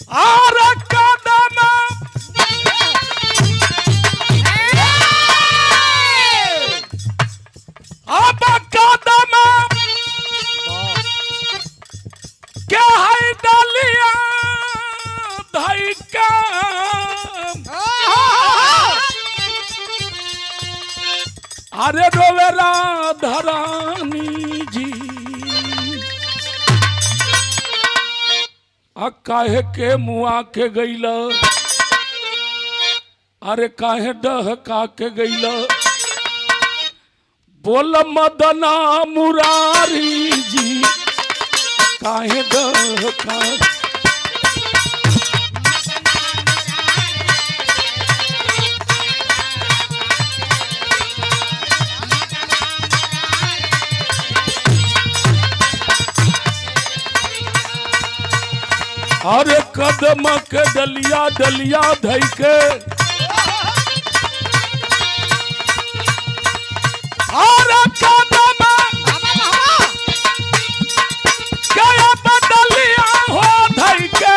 और कदम अब कदम क्या है डलिया धैका अरे रोवेला धरानी जी आ काहे के मुआ के गईला अरे काहे डहका के गईला बोल मदना मुरारी जी काहे डहका अरे कदम के डलिया डलिया धई के अरे कदम क्या डलिया हो धई के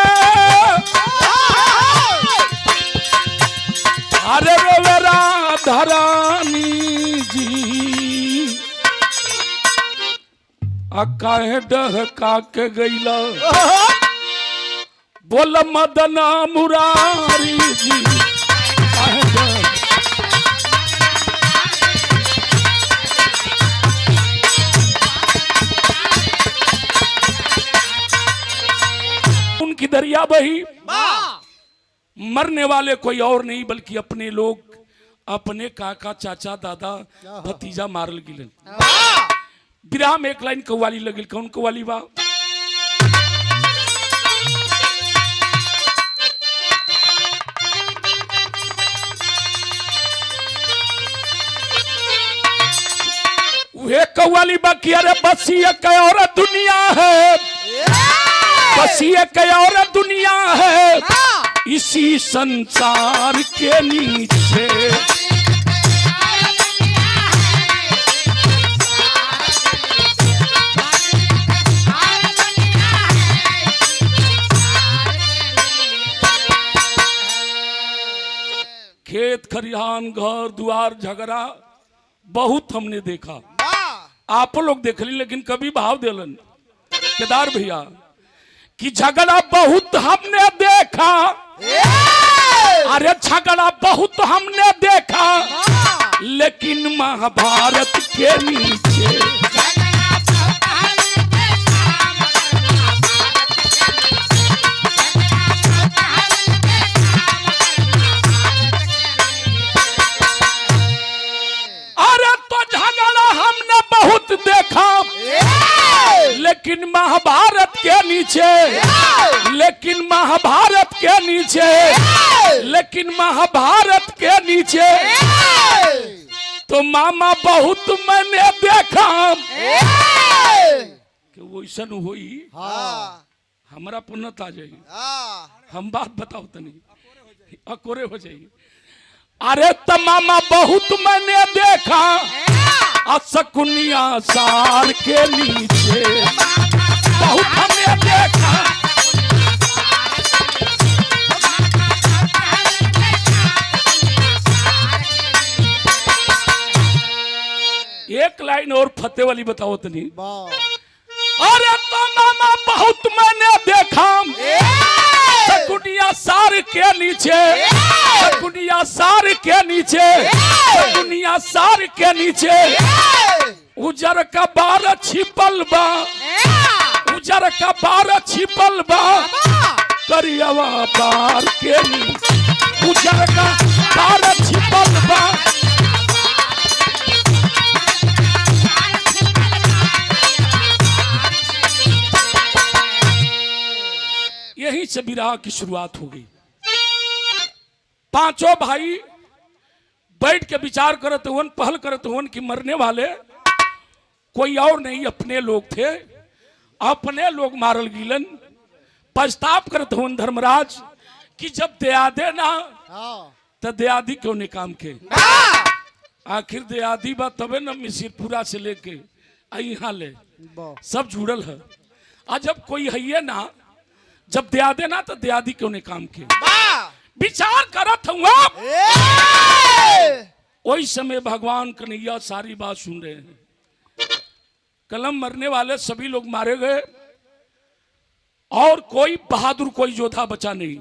अरे रोवेरा धरानी जी आ काहे डहका के गईला बोल मदना मुरारी जी उनकी दरिया बही मरने वाले कोई और नहीं बल्कि अपने लोग अपने काका चाचा दादा भतीजा मारल गिलन विराह में एक लाइन कव्वाली लगिल कौन कव्वाली बा कव्वाली बाकी अरे बस ये कई और दुनिया है बस ये कई और दुनिया है इसी संसार के नीचे खेत खरिहान घर द्वार झगड़ा बहुत हमने देखा आप लोग देख ली लेकिन कभी भाव दिलन केदार भैया कि झगड़ा बहुत हमने देखा अरे झगड़ा बहुत हमने देखा लेकिन महाभारत के नीचे बहुत देखा लेकिन महाभारत के नीचे लेकिन महाभारत के नीचे लेकिन महाभारत के नीचे तो मामा बहुत मैंने देखा कि वो ऐसा हुई हमारा पुण्यत आ जाएगी हम बात बताओ तनी अकोरे हो जाएगी अरे तो मामा बहुत मैंने देखा असकुनिया सार के नीचे बहुत हमने देखा एक लाइन और फतेह वाली बताओ तनी अरे तो मामा बहुत मैंने देखा सकुनिया सार के नीचे सकुनिया सार के नीचे सकुनिया सार के नीचे उजर का बार छिपल बा उजर का बार छिपल बा करियवा बार के नीचे उजर का बार छिपल बा यहीं से विराह की शुरुआत हो गई पांचों भाई बैठ के विचार करत हुन पहल करत हुन कि मरने वाले कोई और नहीं अपने लोग थे अपने लोग मारल गिलन पछताप करत हुन धर्मराज कि जब दयादे ना तो दयादी क्यों ने काम के आखिर दयादी बा तबे न मिसिरपुरा से लेके यहाँ ले सब जुड़ल है। आज जब कोई है ना जब दया देना तो दयादी क्यों ने काम किया। विचार करत हुआ वही समय भगवान कन्हैया सारी बात सुन रहे हैं। कलम मरने वाले सभी लोग मारे गए और कोई बहादुर कोई योद्धा बचा नहीं।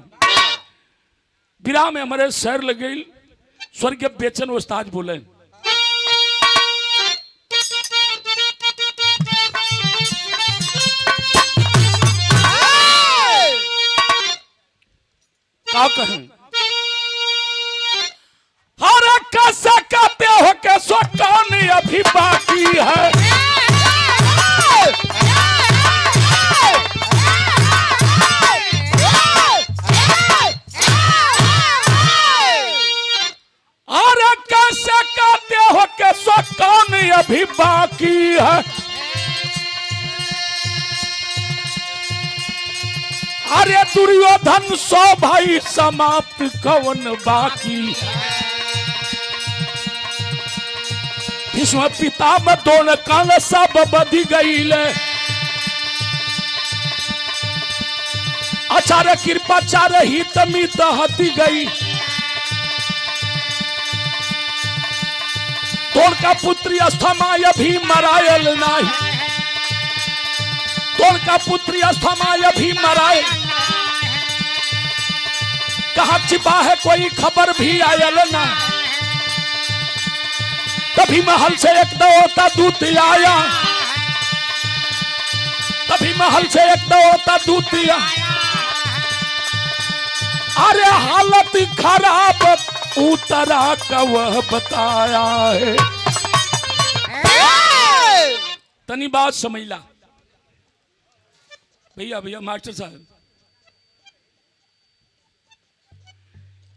विराम में हमारे शहर लगे स्वर्गीय बेचन उस्ताद बोले क्या कहें। हर कैसे कहते हो कि सो कौन अभी बाकी है। अरे कैसे कहते हो कि सो कौन अभी बाकी है। अरे दुर्योधन सो भाई समाप्त कवन बाकी। भीष्म पिता में दोन काल सब बधी गई। आचार्य कृपाचार्य ही तमित हती गई। तोड़ का पुत्री अस्थमाय भी मरायल नहीं। तोड़ का पुत्री अस्थमाय भी मरायल। कहाँ छिपा है कोई खबर भी आयल ना। तभी महल से एक दौड़ता दूत आया। तभी महल से एक दौड़ता दूत आया। अरे हालत खराब उतरा का वह बताया है। तनी बात समझ ला भैया। भैया मास्टर साहब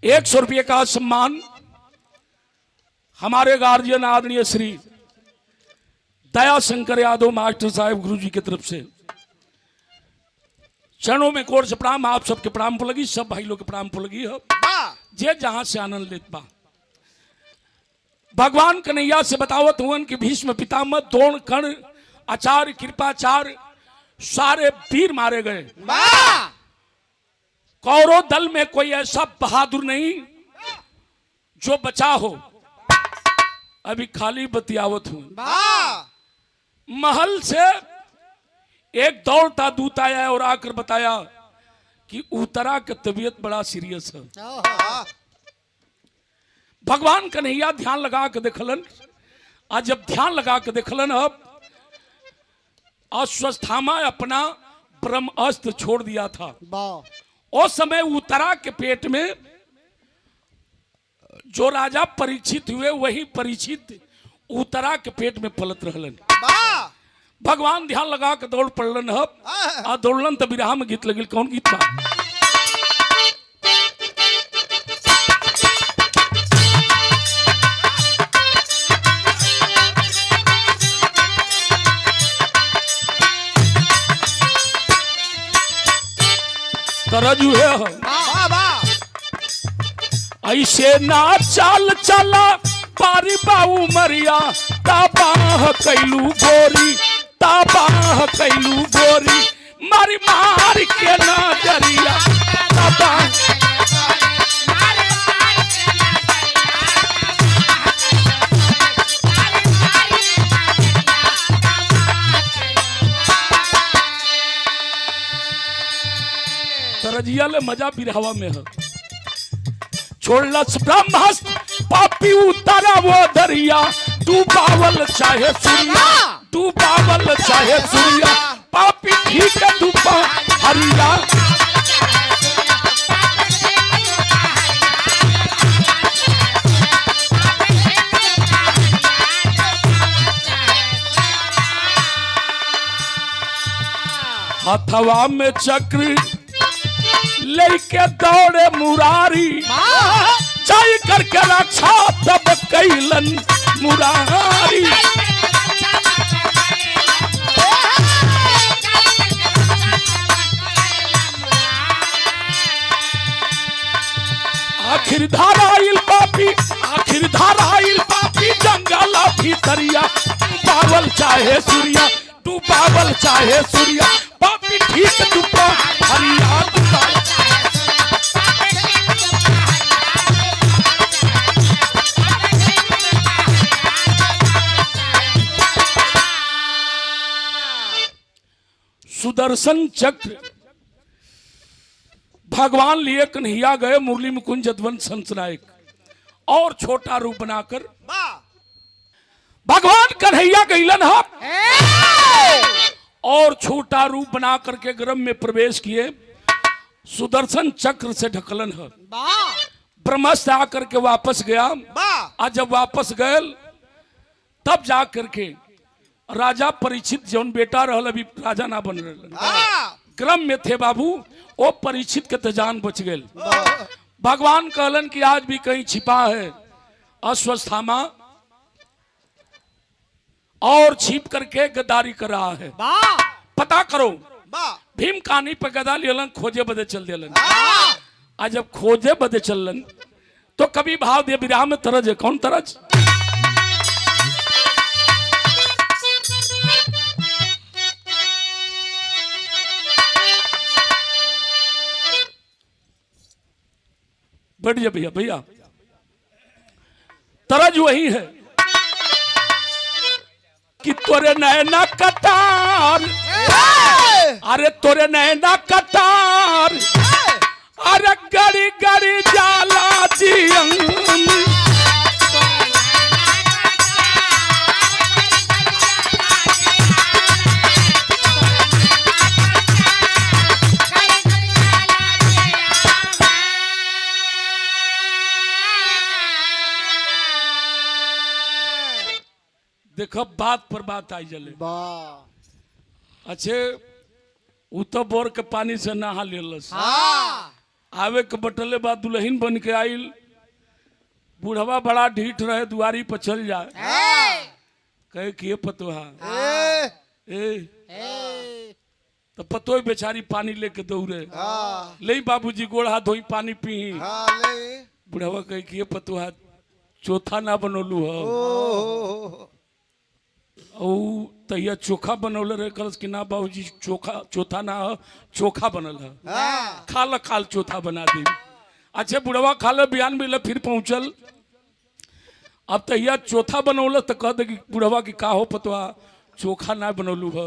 100 रुपये का सम्मान हमारे गार्जियन आदरणीय श्री दया शंकर यादव मास्टर साहब गुरु जी की तरफ से चरणों में कोर से प्रणाम। आप सबके प्रणाम को लगी, सब भाई लोग के प्रणाम को लगी है जे जहां से आनंद लेत बा। भगवान कन्हैया से बतावत हुआ कि भीष्म पितामह द्रोण कर्ण आचार्य कृपाचार्य सारे वीर मारे गए। कौरव दल में कोई ऐसा बहादुर नहीं जो बचा हो। अभी खाली बतियावत हूं। महल से एक दौड़ता दूत आया और आकर बताया कि उतरा की तबीयत बड़ा सीरियस है। भगवान कन्हैया ध्यान लगा के देखलन। आज जब ध्यान लगा के देखलन अब अश्वस्थामा अपना ब्रह्मास्त्र छोड़ दिया था। उस समय उतरा के पेट में जो राजा परीक्षित हुए वही परीक्षित उतरा के पेट में पलत रहलन। भगवान ध्यान लगा के दौड़ पड़लन आ दौड़लन तो विराह में गीत लगिल। कौन गीत था? तरजू है ऐसे ना चाल चला पारी बाऊ मरिया। ताबाह कैलू गोरी, ताबाह कैलू गोरी, मारी मार के ना डरिया। तरजिया ले मजा बिरहवा में है। छोड़लस ब्रह्मास्त्र पापी उतारा वो दरिया। डूबावल चाहे सूर्या, डूबावल चाहे सूर्या, पापी ठीक है डूबा हरिया। हथवा में चक्र लेके दौड़े मुरारी। जाई करके रक्षा तब कैलन मुरारी। आखिर धाराइल पापी, आखिर धाराइल पापी जंगला भीतरिया। डूबावल चाहे सूर्या, डूबावल चाहे सूर्या, पापी ठीक दुपा हरिया दुपा सुदर्शन चक्र भगवान लिए कन्हैया गए मुरली मुकुंद जदवंत संतनायक और छोटा रूप बनाकर भगवान कन्हैया गईलन और छोटा रूप बना करके गर्भ में प्रवेश किए। सुदर्शन चक्र से ढकलन है। ब्रह्मस्त्र आकर के वापस गया। आज जब वापस गए तब जा करके राजा परीक्षित जौन बेटा रहल अभी राजा ना बन रहे क्रम में थे बाबू वो परीक्षित के तो जान बच गए। भगवान कहलन कि आज भी कहीं छिपा है अश्वत्थामा और छिप करके गद्दारी कर रहा है, पता करो। भीम कहानी पे गदा लेलन खोजे बदे चल देलन। आज जब खोजे बदे चलन तो कभी भाव दे विराह में तरज है। कौन तरज? बढ़िया भैया भैया तरज वही है कि तोरे नैना कटार, अरे तोरे नैना कटार, अरे गड़ी गड़ी जाला जियन। देखो बात पर बात आई जले। अच्छे उतर बोर के पानी से नहा लेलस। आवे के बटले बाद दुल्हन बन के आइल। बुढ़वा बड़ा ढीठ रहे दुआरी पर चल जाए कहे कि पतोहा तो पतो बेचारी पानी लेके दौड़े ले बाबूजी गोड़ हाथ धोई पानी पी। बुढ़वा कहे कि पतोहा चौथा ना बनोलू हो तैया चोखा बनौले रहे कलस कि ना बाबूजी चोथा ना चोखा बनल है खाल खाल चौथा बना दी। अच्छे बुढ़वा खाल बयान मिले फिर पहुंचल। अब तैया चौथा बनौल तो कह दे कि बुढ़वा की का हो पतवा चोखा ना बनौलू है।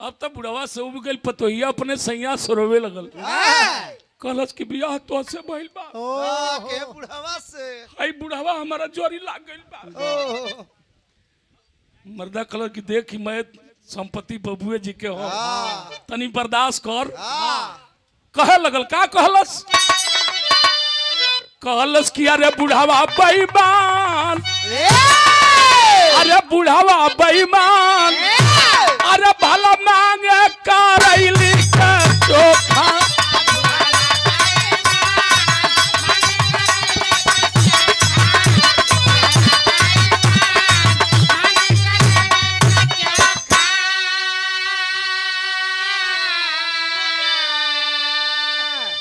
अब तो बुढ़वा से उब गई पतोहिया अपने सैया सरोवे लगल कलस की बियाह तो से भइल बा के बुढ़वा से आई बुढ़वा हमारा जोरी लाग गइल बा। मर्दा कलर की देख कि मैं संपत्ति बबुए जी के हो तनी बर्दाश्त कर। कहे लगल का कहलस कहलस कि अरे बुढ़ावा बेईमान, अरे बुढ़ावा बेईमान, अरे भला मांगे करैली के चोखा।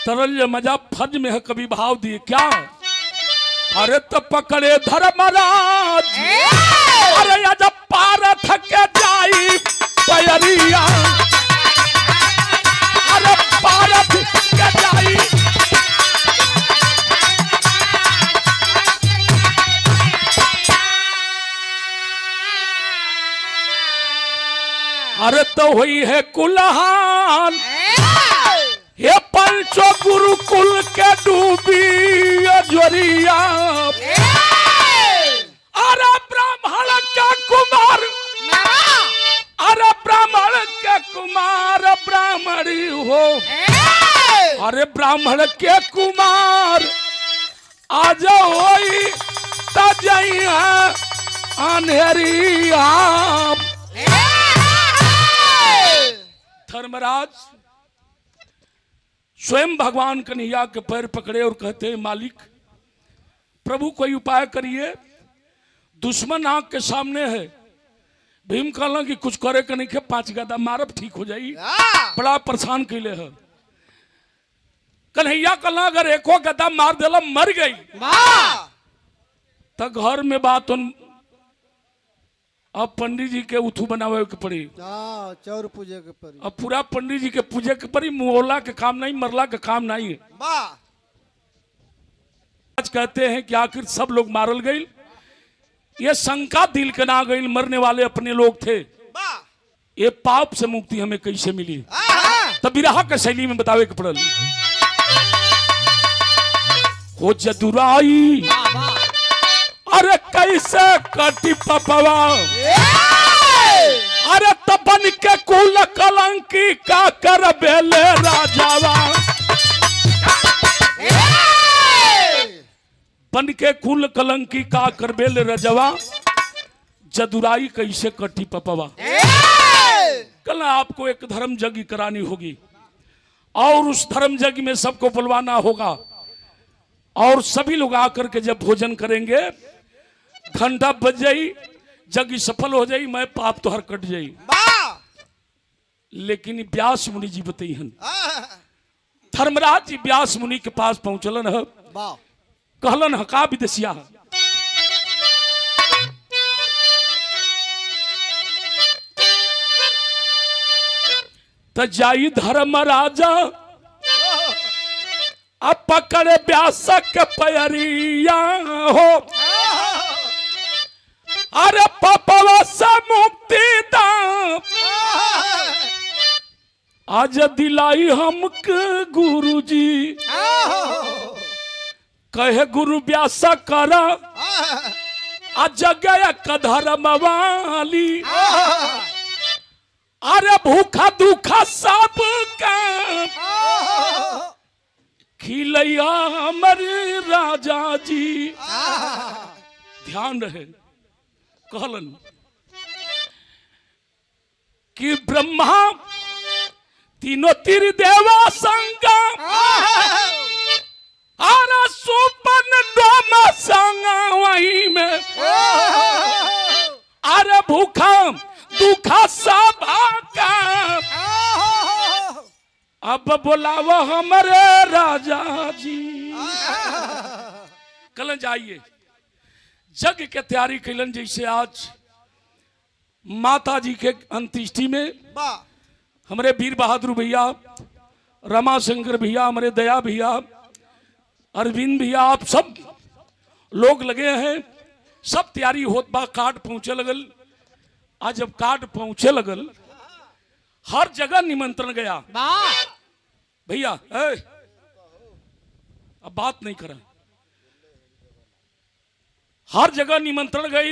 तरल मजा फर्ज में है कभी भाव दिए क्या। अरे तो पकड़े धर्मराज, अरे जब पार थके जाई पैरिया, अरे पार थके जाई। अरे तो हुई है कुल्हान ये पंचो गुरुकुल के डूबी जोरिया। अरे ब्राह्मण के कुमार, अरे ब्राह्मण के कुमार ब्राह्मणी हो, अरे ब्राह्मण के कुमार आज होई तजैया अंधेरी आप। धर्मराज स्वयं भगवान कन्हैया के पैर पकड़े और कहते हैं मालिक प्रभु कोई उपाय करिए, दुश्मन आंख के सामने है। भीम कहला कि कुछ करे के नहीं के 5 गदा मारब ठीक हो जाई, बड़ा परेशान कैले है। कन्हैया कहला अगर एको गदा मार देला मर गई तो घर में बात अब पंडित जी के उथू बनावे के पड़ी, चौर पूजे के पड़ी। अब पूरा पंडित जी के पूजे के पड़ी, मुहला के काम नहीं, मरला के काम नहीं है। आज कहते हैं कि आखिर सब लोग मारल गई, ये शंका दिल के ना गई, मरने वाले अपने लोग थे, ये पाप से मुक्ति हमें कैसे मिली? तब बिरहा के शैली में बतावे के पड़ल। हो जदुराई अरे कैसे कटी पपवा, अरे तबन के कुल कलंकी का कर बेले राजावा, बन के कुल कलंकी का कर बेले राजावा, जदुराई कैसे कटी पपवा। कल आपको एक धर्म यज्ञ करानी होगी और उस धर्म यज्ञ में सबको बुलवाना होगा और सभी लोग आकर के जब भोजन करेंगे, घंटा बज जाई, यज्ञ सफल हो जाई, मैं पाप तो हर कट जाई। लेकिन व्यास मुनि जी बताइहन, धर्मराज जी व्यास मुनि के पास पहुंचलन है, कहलन ह का विदेशिया त जाई धर्मराजा अब पकड़े व्यास के पैरिया हो, अरे पपवा से मुक्ति दाम आज दिलाई हमके गुरुजी, कहे गुरु व्यास करा आज गया कधर्म वाली, अरे भूखा दुखा सब का खिलैया हमारे राजा जी। ध्यान रहे, कहलन कि ब्रह्मा तीनों तीर देवा संगा, अरे सुपन डोमा संगा वही में, अरे भूखा दुखा सब का अब बुलाव हमारे राजा जी। कल जाइए जग के तैयारी कैलन, जैसे आज माता जी के अंत्येष्टि में हमारे वीर बहादुर भैया, रमाशंकर भैया, हमारे दया भैया, अरविंद भैया, आप सब लोग लगे हैं, सब तैयारी होत बा। कार्ड पहुंचे लगल, आज जब कार्ड पहुंचे लगल, हर जगह निमंत्रण गया। भैया अब बात नहीं करा, हर जगह निमंत्रण गई,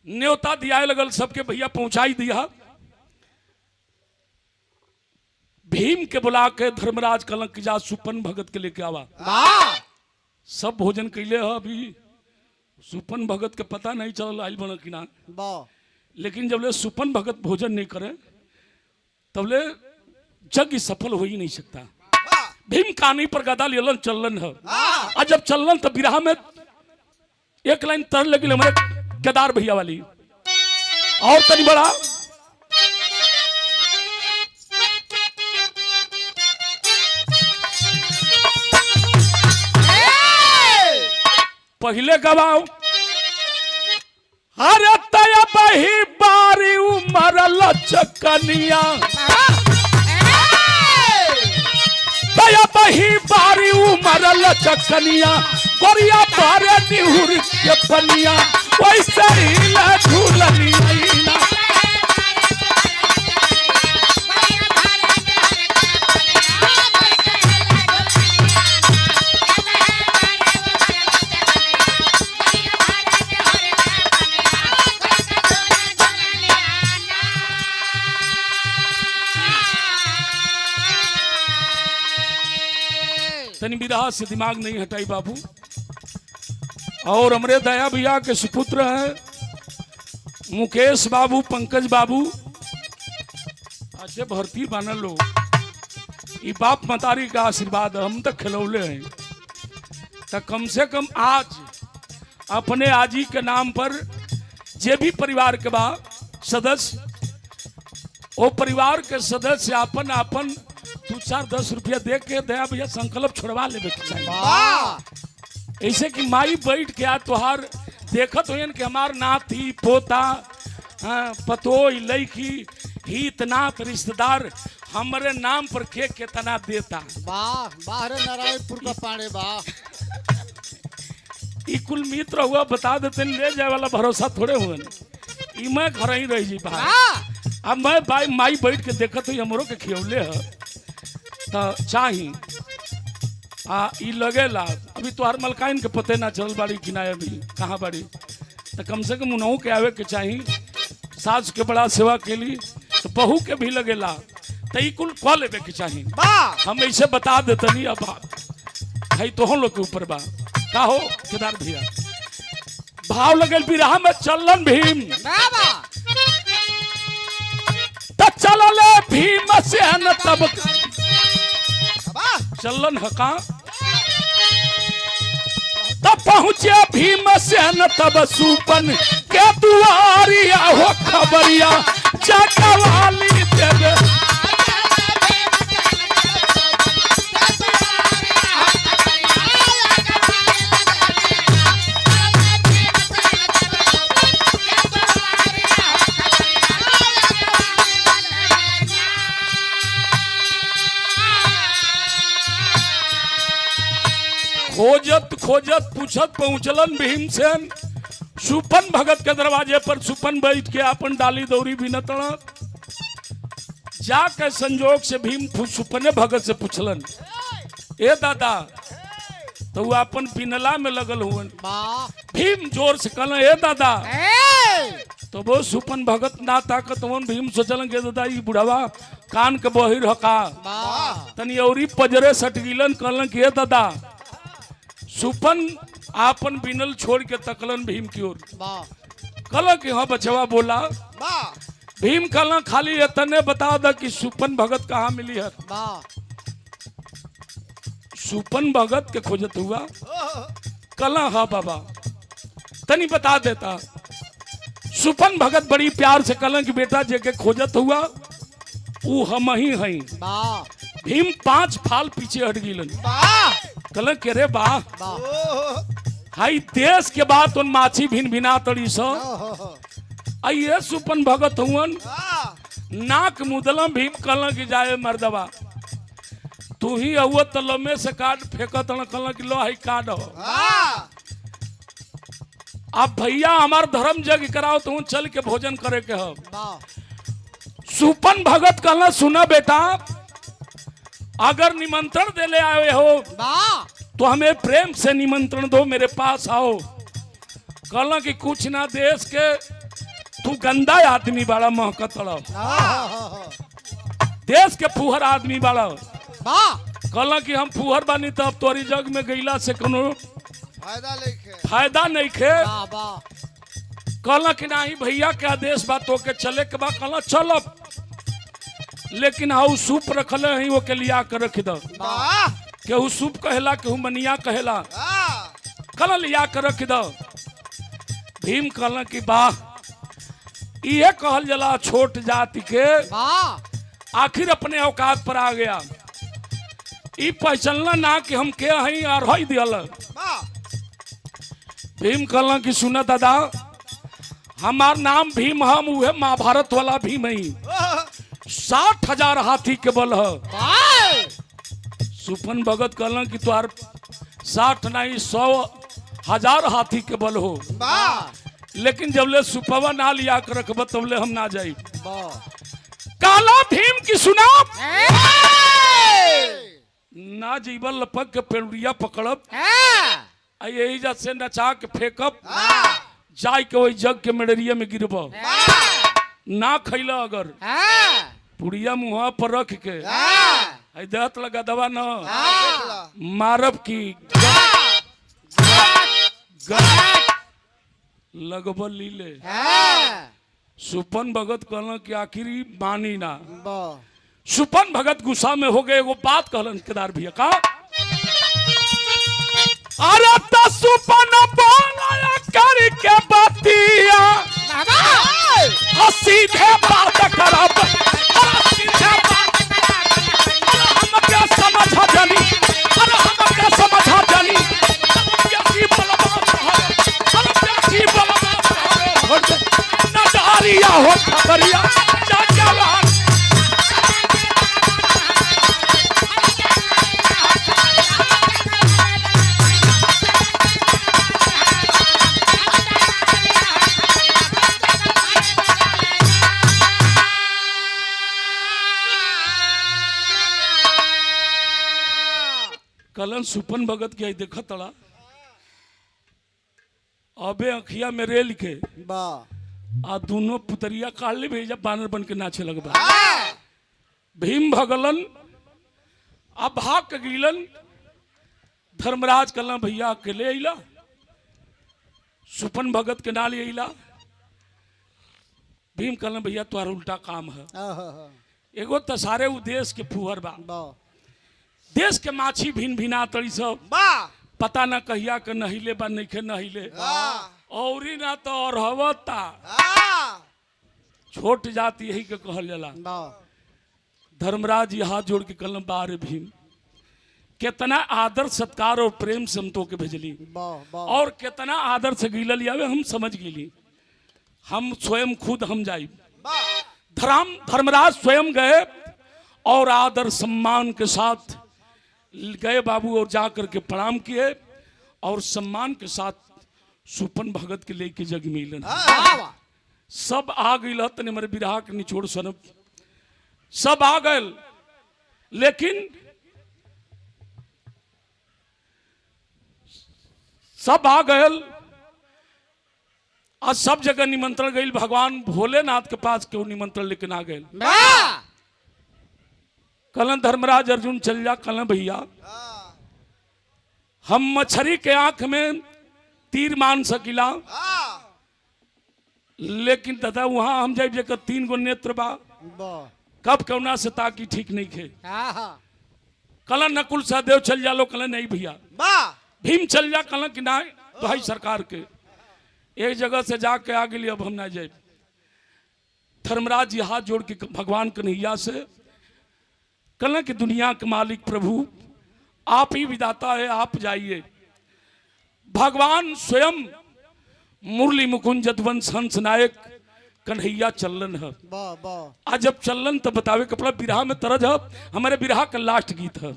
न्योता दिया लगल, सबके भैया पहुंचाई दिया। भीम के बुला के धर्मराज कलंक की जा सुपन भगत के लेके आवा। सब भोजन कैले है, अभी सुपन भगत के पता नहीं चल आइल बना कि ना, लेकिन जब ले सुपन भगत भोजन नहीं करे तब ले यज्ञ सफल हो ही नहीं सकता। भीम कानी पर गदा लेलन चलन है, और जब चलन तो बिरहा में एक लाइन तर लगी हमारे केदार भैया वाली, और तनी बड़ा पहले गवाओ, अरे तया बही बारी उमर लचकनिया, तया बही बारी उमर लचकनिया, गोरिया बारे निहुर के पनिया, वैसे ही ला झूलनिया। तनी बिरहा से दिमाग नहीं हटाई बाबू। और हमरे दया भैया के सुपुत्र हैं मुकेश बाबू, पंकज बाबू, अच्छे भर्ती बनल लो, ये बाप मतारी का आशीर्वाद, हम तक खिलौले हैं। तो कम से कम आज अपने आजी के नाम पर जे भी परिवार के बा सदस्य, वो परिवार के सदस्य अपन अपन 2-4-10 रुपया दे के दया भैया संकल्प छोड़वा ले चाहिए। ऐसे कि माई बैठ के आ तोहार देखत हो कि हमार नाती पोता पतोई लड़की हित नात रिश्तेदार हमारे नाम पर के कितना देता। वाह वाह रे नारायणपुर का पानी वाह। ई कुल मित्र हुआ बता देते ले जाए वाला भरोसा थोड़े हुए ई मैं घर ही रही जी भाई। अब मैं भाई माई बैठ के देखत हुई हमरो के खियौले है तो चाही ई लगेला अभी तोहर मलकाइन के पते ना चल बाड़ी कि ना अभी कहाँ बाड़ी तो कम से कम उन्हों के आवे के चाही। सास के बड़ा सेवा के लिए तो बहू के भी लगेला तो ई कुल कह लेवे के चाही। हम ऐसे बता देते नहीं अब भाई तो हम लोग के ऊपर बा का हो केदार भैया भाव लगल बिरहा में चलन भीम तो चलल भीम से न तब चलन हका तब पहुंचे भीम से न तब सुपन के दुआरिया हो खबरिया चकवाली देवे खोजत खोजत पूछत पहुंचलन भीमसेन सुपन भगत के दरवाजे पर सुपन बैठ के अपन डाली दौरी भी न तड़ा जाके संजोग से भीम सुपने भगत से पूछलन ए दादा तो वो अपन पिनला में लगल हुवन। भीम जोर से कहलन ए दादा तो वो सुपन भगत ना ताकत हुवन। भीम सोचलन के दादा ई बुढ़ावा कान के बहिर हका तनी औरी पजरे सट गिलन कहलन कि ए दादा सुपन आपन बिनल छोड़ के तकलन भीम की ओर कहला कि हाँ बचवा बोला। भीम कहला खाली इतने बता दा कि सुपन भगत कहाँ मिली है। सुपन भगत के खोजत हुआ कहला हाँ बाबा तनी बता देता। सुपन भगत बड़ी प्यार से कहला कि बेटा जेके खोजत हुआ वो हम ही हई। भीम 5 फाल पीछे हट गिलन कहला के रे बा हाई देश के बात उन माछी भिन भिना तड़ी सो आइए सुपन भगत हुवन नाक मुदलम। भीम कहला कि जाए मर्दवा तू ही अव तलमे से काट फेंकत कहला कि लो हाई काट हो। अब भैया हमार धर्म जग कराओ तो चल के भोजन करे के हो। सुपन भगत कहला सुना बेटा अगर निमंत्रण दे ले आए हो तो हमें प्रेम से निमंत्रण दो मेरे पास आओ। कहला कि कुछ ना देश के तू गंदा आदमी बाड़ा महकत देश के फुहर आदमी बाड़ा। कहला कि हम फुहर बानी तब तोरी जग में गईला से कोनो फायदा नहीं खे। कहला कि नहीं भैया के आदेश बा तो के चले के बा। कहला चलो लेकिन हाउ सूप रखले ही वो के लिया कर रख दो। केहू सूप कहेला केहू मनिया कहेला कहला लिया कर रख दो। भीम कहला कि वाह ये कहल जला छोट जाति के आखिर अपने औकात पर आ गया। ई पहचानला ना कि हम के हई और हई दियल। भीम कहला कि सुना दादा हमार नाम भीम हम उहे महाभारत वाला भीम ही 60,000 हाथी के बल है। सुपन भगत कहला कि तुहार 60 नहीं 100,000 हाथी के बल हो लेकिन जबले सुपवा ना लिया कर रखब तबले हम ना जाई। काला भीम की सुना ना जीवन लपक के पेड़िया पकड़ब यही जा से नचा के फेंकब जाय के वही जग के मेडरिया में गिरब ना खैला अगर पुड़िया मुहा पर रख के दत लगा दवा न मारब की लगभग लीले। सुपन भगत कहला कि आखिर मानी ना। सुपन भगत गुस्सा में हो गए। वो बात कहलन केदार भैया का अरे तो सुपन बोला करके बतिया सीधे बात करब सीधे बात हम क्या समझा जानी अरे हम क्या समझा जानी कैसी बलवान है हम कैसी कलन सुपन भगत के देखा तड़ा अबे अखिया में रेल के वाह आ दोनों पुतरिया काट ले भेजा बानर बन के नाचे लगबा। भीम भगलन अब भाग के गिलन। धर्मराज कलन भैया अकेले अला सुपन भगत के नाल अला। भीम कलन भैया तुम्हारा उल्टा काम है। एगो तो सारे उ देश के फुहर बा। देश के माछी भिन भिना तड़ी सब पता ना कहिया के नहिले बा नइखे नहिले औरी ना तो और हवता छोट जाति यही के कहल जाला। धर्मराज जी हाथ जोड़ के कलम बारे भीम कितना आदर सत्कार और प्रेम से हम तो के भेजली और कितना आदर से गिलल आवे हम समझ गिली। हम स्वयं खुद हम जाई। धर्मराज स्वयं गए और आदर सम्मान के साथ गए बाबू और जाकर के प्रणाम किए और सम्मान के साथ सुपन भगत के लेके जग मिलन। सब आ गई तने मेरे बिरहा के निचोड़ सनब सब आ गए लेकिन सब आ गए आज सब जगह निमंत्रण गई। भगवान भोलेनाथ के पास क्यों निमंत्रण लेकिन आ गए। कलन धर्मराज अर्जुन चल जा। कलन भैया हम मछरी के आंख में तीर मान सकिला लेकिन दादा वहां हम जाए जेकर 3 गो नेत्र बा कब कौना से ताकि ठीक नहीं खे। कलन नकुल सहदेव चल जा लो। कलन नहीं भैया भीम चल जा। कलन कि ना भाई सरकार के एक जगह से जाके आ गई अब हम ना जाए। धर्मराज जी हाथ जोड़ के भगवान कन्हैया से कलन कि दुनिया के मालिक प्रभु आप ही विधाता है आप जाइए। भगवान स्वयं मुरली मुकुंद जदवंश हंस नायक कन्हैया चलन है। आज जब चलन तो बतावे कपड़ा बिरहा में तरज है। हमारे बिरहा का लास्ट गीत है।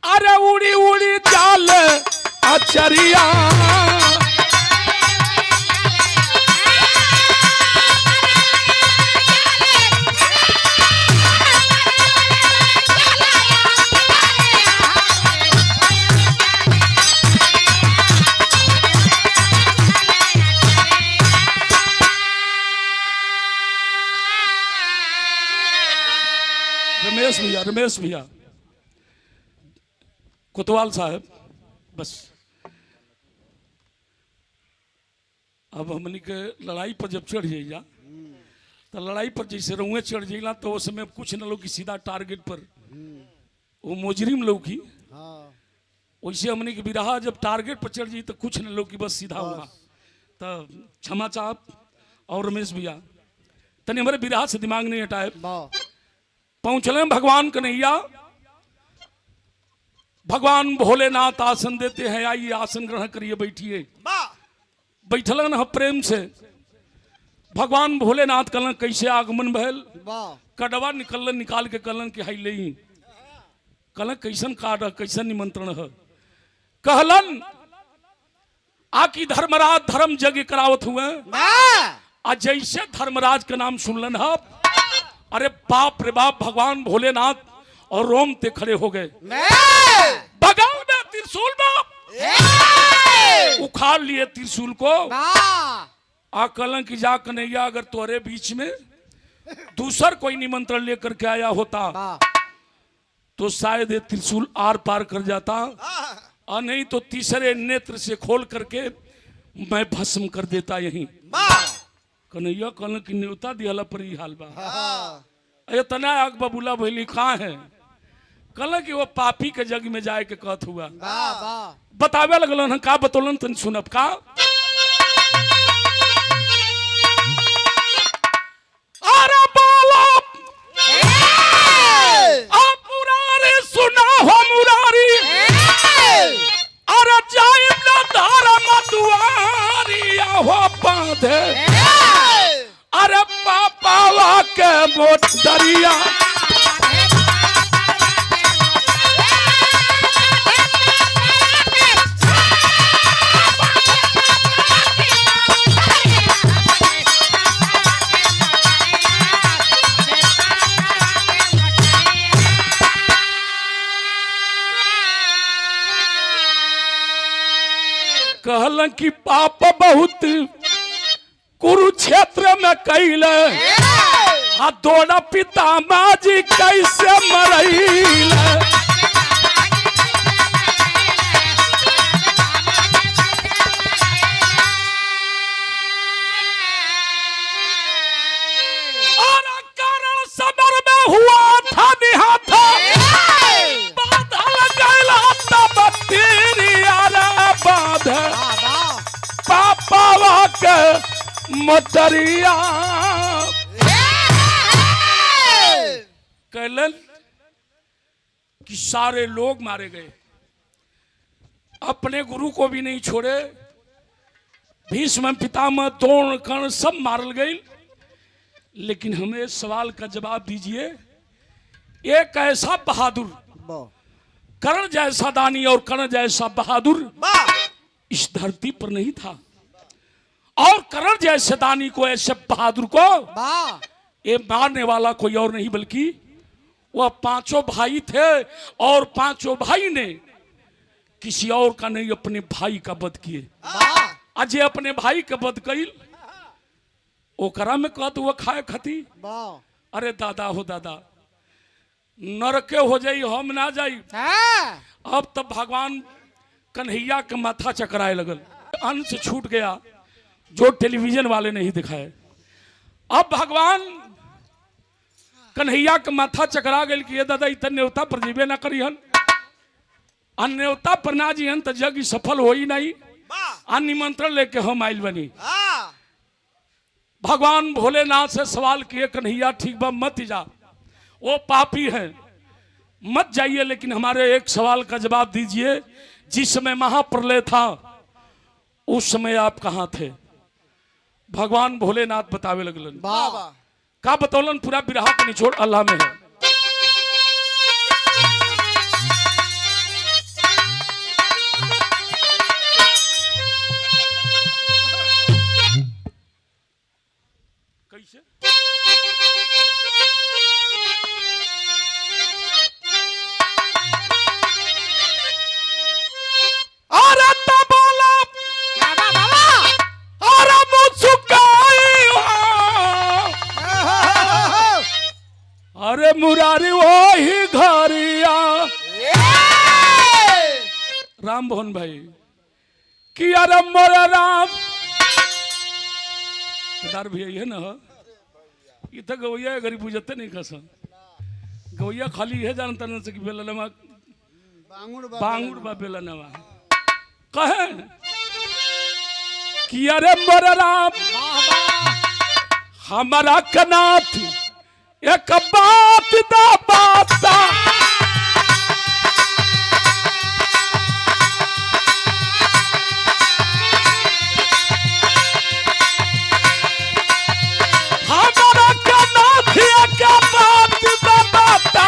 अरे उड़ी उड़ी चाल आचरिया रमेश भैया कोतवाल साहब बस अब हमनी के लड़ाई पर जब चढ़ जाइया तो लड़ाई पर जैसे रुए चढ़ जाइला तो उस समय कुछ न लोग सीधा टारगेट पर वो मुजरिम लोग की वैसे हमनी के बिरहा जब टारगेट पर चढ़ जाई तो कुछ न लोग की बस सीधा हुआ। तो क्षमा चाहब और रमेश भैया तने हमारे बिरहा से दिमाग नहीं हटाए। पहुंचले भगवान कन्हैया। भगवान भोलेनाथ आसन देते हैं आइए आसन ग्रहण करिए बैठिए। बैठलन है प्रेम से। भगवान भोलेनाथ कलन कैसे आगमन भैल कड़वा निकलन निकाल के कलन के हाई ले कलन कैसन कार्ड कैसन निमंत्रण है। कहलन आकी धर्मराज धर्म यज्ञ करावत हुए आ जैसे धर्मराज का नाम सुनलन है अरे बाप रे बाप भगवान भोलेनाथ और रोम ते खड़े हो गए। बगाल में त्रिशूल बाप उखाड़ लिए त्रिशूल को। आकलन की जा कन्हैया अगर तोरे बीच में दूसर कोई निमंत्रण लेकर के आया होता तो शायद ये त्रिशूल आर पार कर जाता और नहीं तो तीसरे नेत्र से खोल करके मैं भस्म कर देता यहीं। कन्हैया कलन की न्योता दियाला पर ही हाल बा। अरे तना आग बबूला भैली कहाँ है। कल कि वो पापी के जग में जाए के कहत हुआ बतावे लगलन का बतौलन तन सुनब का। अरे बोलो आप मुरारी सुना हो मुरारी अरे जाइब ना धारा मधुआरी हो बांधे अरे पापावा के मोटरिया कहलन कि पाप बहुत कुरुक्षेत्र में कैल आ दोड़ा पितामह जी कैसे मरैल। और कारण समर में हुआ था निहाथ बादल गैला तब तेरिया रे बाध पापावा के मोटरिया कहलन कि सारे लोग मारे गए, अपने गुरु को भी नहीं छोड़े, भीष्म पितामह द्रोण कर्ण सब मारल गए। लेकिन हमें सवाल का जवाब दीजिए, एक ऐसा बहादुर कर्ण जैसा दानी और कर्ण जैसा बहादुर इस धरती पर नहीं था, और कर्ण जैसे दानी को ऐसे बहादुर को ये मारने वाला कोई और नहीं बल्कि वह पांचों भाई थे, और पांचों भाई ने किसी और का नहीं अपने भाई का वध किए। अजय अपने भाई का वध कइल ओकरा में कहत वो खाए खती। अरे दादा हो दादा, नरके हो जाई हम ना जाई। अब तब भगवान कन्हैया का माथा चकराए लगल, अन्न से छूट गया जो टेलीविजन वाले नहीं दिखाए। अब भगवान कन्हैया का माथा चकरा गए कि ये दादा इतने न्योता पर जीवे ना करिहन, अन्योता पर ना जीहन तो जग सफल हो ही नहीं। निमंत्रण लेके हम आइल बनी। भगवान भोलेनाथ से सवाल किए, कन्हैया ठीक बा मत जा, वो पापी है, मत जाइए, लेकिन हमारे एक सवाल का जवाब दीजिए, जिस समय महाप्रलय था उस समय आप कहाँ थे? भगवान भोलेनाथ बतावे लगलन। का बतौलन? पूरा बिरहा के निचोड़ अल्लाह में है। कैसे? अरे तो बोला अरे मुझुकाई अरे मुरारी वही घरिया। राम भवन भाई कि अरे मोरा राम केदार भैया है ना, ये तो गवैया गरीब बुझते नहीं कसा, गवैया खाली है जानता न सकी बेलनवा बांगुड़ बा बेलनवा कहे कि अरे मोरा राम हमारा कनाथ एक बात दा बाता हमारा कनाथ एक बात दा बाता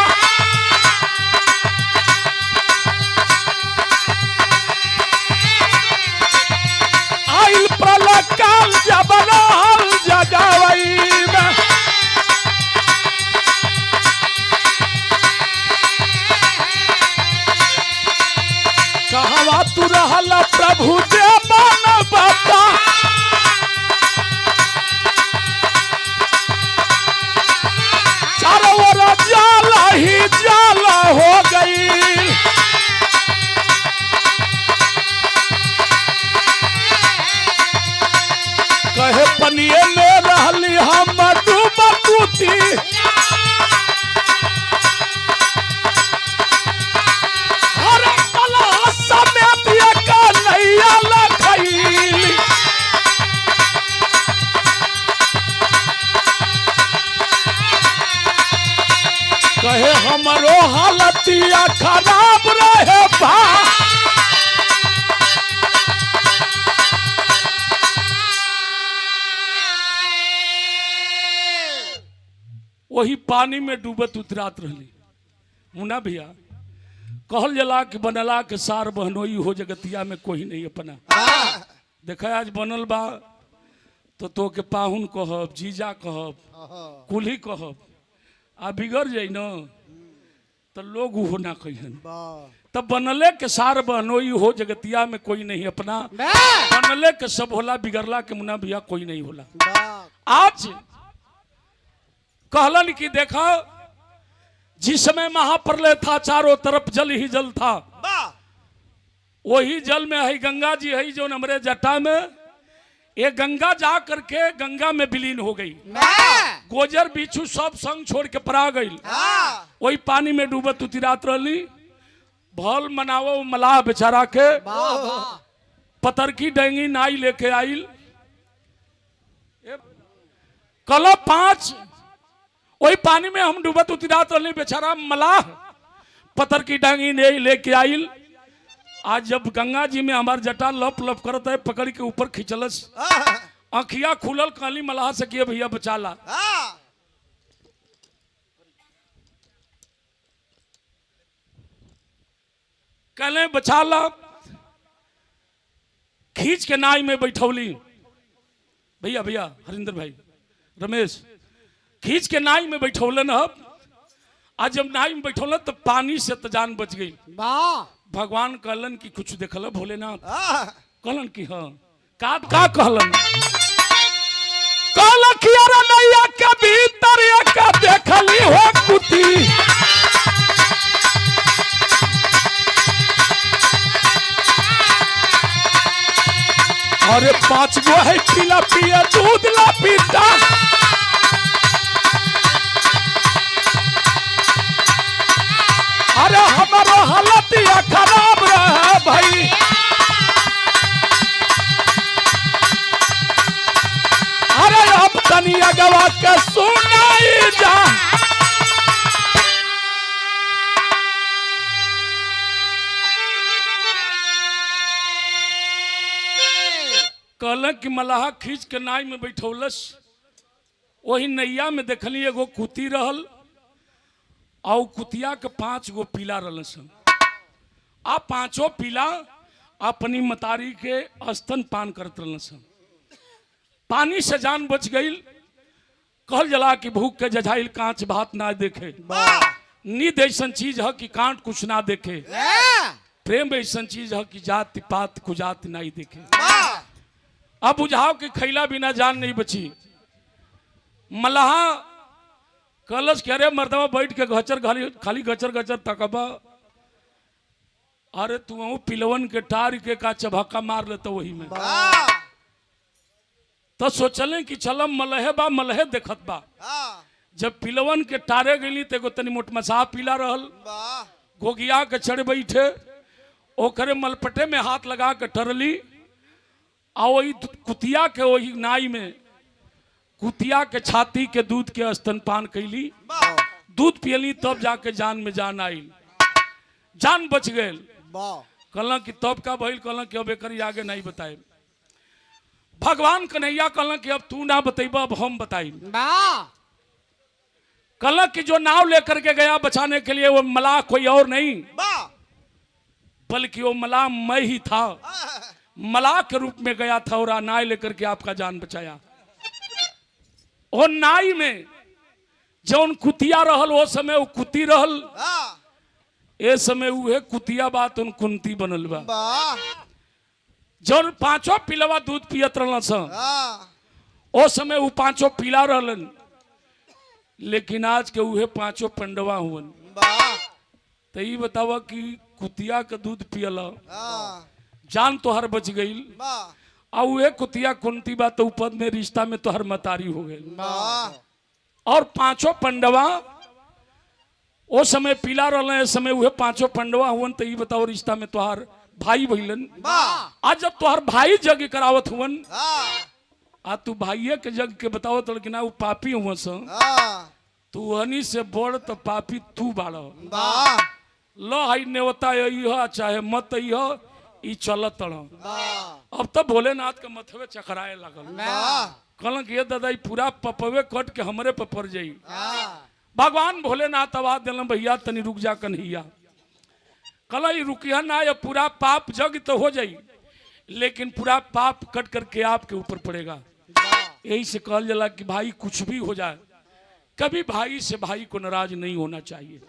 आइल प्रलय काल जबराल जगावई में कहवा तू रहल प्रभु दे मन बता। चारों ओर जाला ही जाला हो गई, कहे पनिये में रहली हम डूबती, अरे कला समेत एक नैया लखैली। कहे हमरो हालतिया खराब रहे बा, वही पानी में डूबत उतरात रहली। मुन्ना भैया कहल जला कि बनला के सार बहनोई हो जगतिया में कोई नहीं अपना। देखा आज बनल बा तो के पाहुन कहब, जीजा कहब, कुल्ही कहब, आ बिगड़ जाई न तो लोग हो ना कहिन। तब बनले के सार बहनोई हो जगतिया में कोई नहीं अपना, बनले के सब होला बिगड़ला के मुन्ना भैया कोई नहीं होला। आज कहलन कि देखा जिस समय महाप्रलय था चारों तरफ जल ही जल था, वही जल में है गंगा जी है जो हमारे जटा में, ये गंगा जा करके गंगा में विलीन हो गई। गोजर बिच्छू सब संग छोड़ के परा गई, वही पानी में डूबत उतरात रहली। भल मनावो मलाह बेचारा के पतर की डेंगी नाई लेके आइल। कल 5 वही पानी में हम डूबत उतरात रहली, बेचारा मलाह पतर की डांगी ने लेके आइल। आज जब गंगा जी में हमार जटा लप लप करत है, पकड़ के ऊपर खिंचलस, आँखिया खुलल, काली मलाह से किए भैया बचाला। कहले बचाला, खींच के नाई में बैठौली। भैया भैया हरिंदर भाई, रमेश, खींच के नाई में बैठौलन। अब आज जब नाई में बैठौलन तो पानी से तो जान बच गई। भगवान कहलन कि कुछ देखल भोलेनाथ? कहलन कि हाँ। का कहलन? कहल कि अरे नैया के भीतर एक देखली हो कुती, अरे 5 गो है पीला पिया दूध ला पीता, अरे हमारो हालत या खराब रहा भाई। अरे अब तनी अगवा के सुनाई जा। कहल कि मलाह खींच के नाई में बैठौलस, वही नैया में देखली एगो कुती रहल, और कुतिया के 5 गो पीला रहल सन। आ 5 पीला अपनी मतारी के स्तन पान करत रहल सन। पानी से जान बच गई। कहल जला कि भूख के जझाइल कांच भात ना देखे, नींद ऐसा चीज है कि कांट कुछ ना देखे, प्रेम ऐसा चीज है कि जाति पात कुजात नहीं देखे। अब बुझाव के खैला बिना जान नहीं बची। मलाहा कलश कह रहे मर्दवा बैठ के गचर खाली गचर गचर तकबा, अरे तू पिलवन के टार के का चबक्का मार लेता वही में। तो सोचले कि चलम मलहे बा, मलहे देखत बा। जब पिलवन के टारे गई तो एगो तनी मोट मसा पीला रहल, गोगिया के चढ़ बैठे, ओकरे मलपटे में हाथ लगा के टरली, आ वही कुतिया के वही नाई में कुतिया के छाती के दूध के स्तनपान कैली, दूध पियली, तब जाके जान में जान आई, जान बच गए। कहल कि तब का भइल? कहल कि अब एक आगे नहीं बताए। भगवान कन्हैया कहल कि अब तू ना बतेब, अब हम बताई। कहल कि जो नाव लेकर के गया बचाने के लिए वो मलाह कोई और नहीं, बल्कि वो मलाह मैं ही था। मलाह के रूप में गया था और नाव लेकर के आपका जान बचाया। और नाई में जौन कुतिया रहल वो समय वो कुती रहल, ए समय उहे कुतिया बात उन कुंती बनल बा। जौन 5 पिलवा दूध पियत रहल सन, ओ समय वो 5 पीला रहलन, लेकिन आज के उहे 5 पंडवा हुवन। तो ये बतावा कि कुतिया का दूध पियला, जान तोहर बच गई, और वे कुतिया कुंती बा तो पद में रिश्ता में तोहर मतारी हो गए। और 5 पंडवा ओ समय पीला रहल, समय उहे 5 पंडवा हुवन। तो ये बताओ रिश्ता में तोहर भाई भइलन। आज जब तोहर भाई जग करावत हुवन, आ तू भाइये के जग के बताओ तो कि ना वो पापी हुआ सन, तू हनी से बड़ तो पापी तू बाड़। लो हाई नेवता यह चाहे मत यह ई चलत। अब तो भोलेनाथ के मथवे चकराए लगल। कहल कि ये दादा पूरा पपवे कट के हमरे पे पड़ जाई। भगवान भोलेनाथ आवाज दिलन, भैया तनी रुक जा कन्हैया। कल रुकिया ना, ये पूरा पाप जग तो हो जाई, लेकिन पूरा पाप कट करके आपके ऊपर पड़ेगा। यही से कहल जाला कि भाई कुछ भी हो जाए, कभी भाई से भाई को नाराज नहीं होना चाहिए।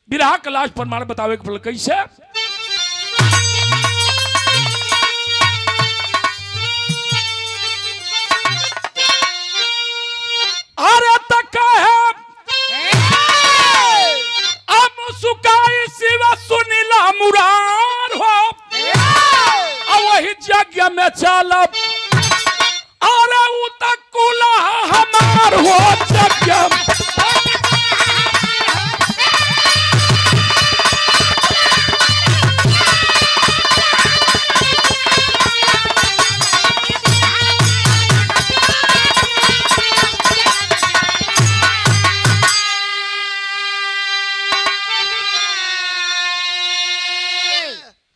विरह का लाश प्रमाण बतावे के पड़े कैसे। अरे तक है अब सुकाई शिव सुनीला मुरार हो, अब वही यज्ञ में चलब, अरे उ तक कुला हमार हो यज्ञ।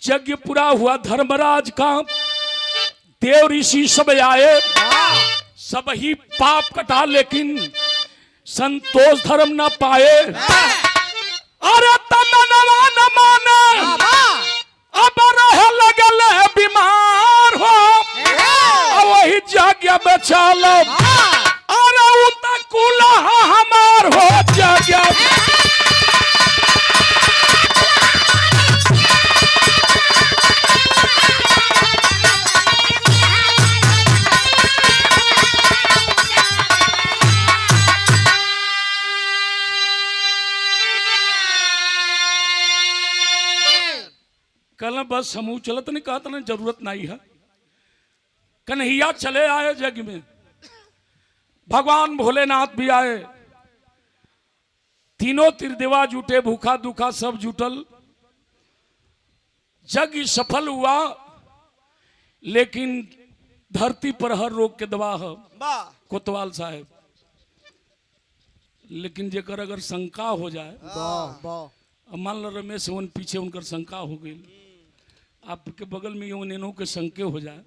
यज्ञ पूरा हुआ, धर्मराज का देव ऋषि सब आए, सब ही पाप कटा, लेकिन संतोष धर्म न पाए। अरे तमनवा न माने, अब रह लगल बीमार हो, वही यज्ञ बचाल, अरे उ तक कुला हमार हो यज्ञ। कल बस समूह चलत नहीं, कहता ना जरूरत नहीं है। कन्हैया चले आए यज्ञ में, भगवान भोलेनाथ भी आए, तीनों त्रिदेवा जुटे, भूखा दुखा सब जुटल, यज्ञ सफल हुआ। लेकिन धरती पर हर रोग के दवा है कोतवाल साहब, लेकिन जेकर अगर शंका हो जाए, मान लो रमेश वन पीछे उनकर शंका हो गई, आपके बगल में यूं के शंके हो जाए,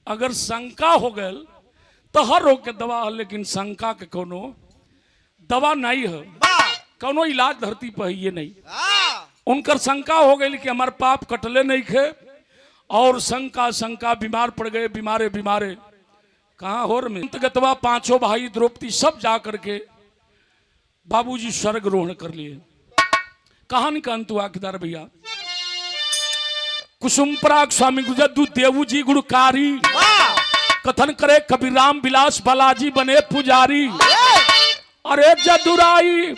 अगर शंका हो गए तो हर रोग के दवा है, लेकिन शंका के कोनो दवा नहीं है, कोनो इलाज धरती पर है ये नहीं। उनकर शंका हो गई कि हमारे पाप कटले नहीं खे, और शंका बीमार पड़ गए, बीमारे कहाँ हो रहे गतवा पांचों भाई द्रौपदी सब जा करके बाबूजी स्वर्ग रोहण कर लिए। कहानी का अंत हुआ किधर भैया। कुसुम पराग स्वामी गुजद्दू देवू जी गुणकारी, कथन करे कबीराम विलास बालाजी बने पुजारी। अरे जदुराई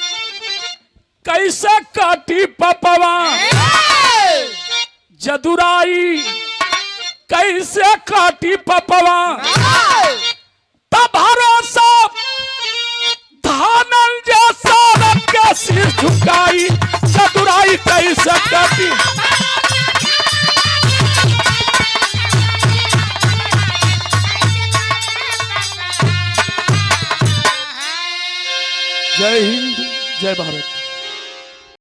कैसे काटी पपवा, जदुराई कैसे काटी पपवा, तब भरोसा धानल जैसा रख के सिर झुकाई, जदुराई कैसे काटी। जय हिंद, जय भारत।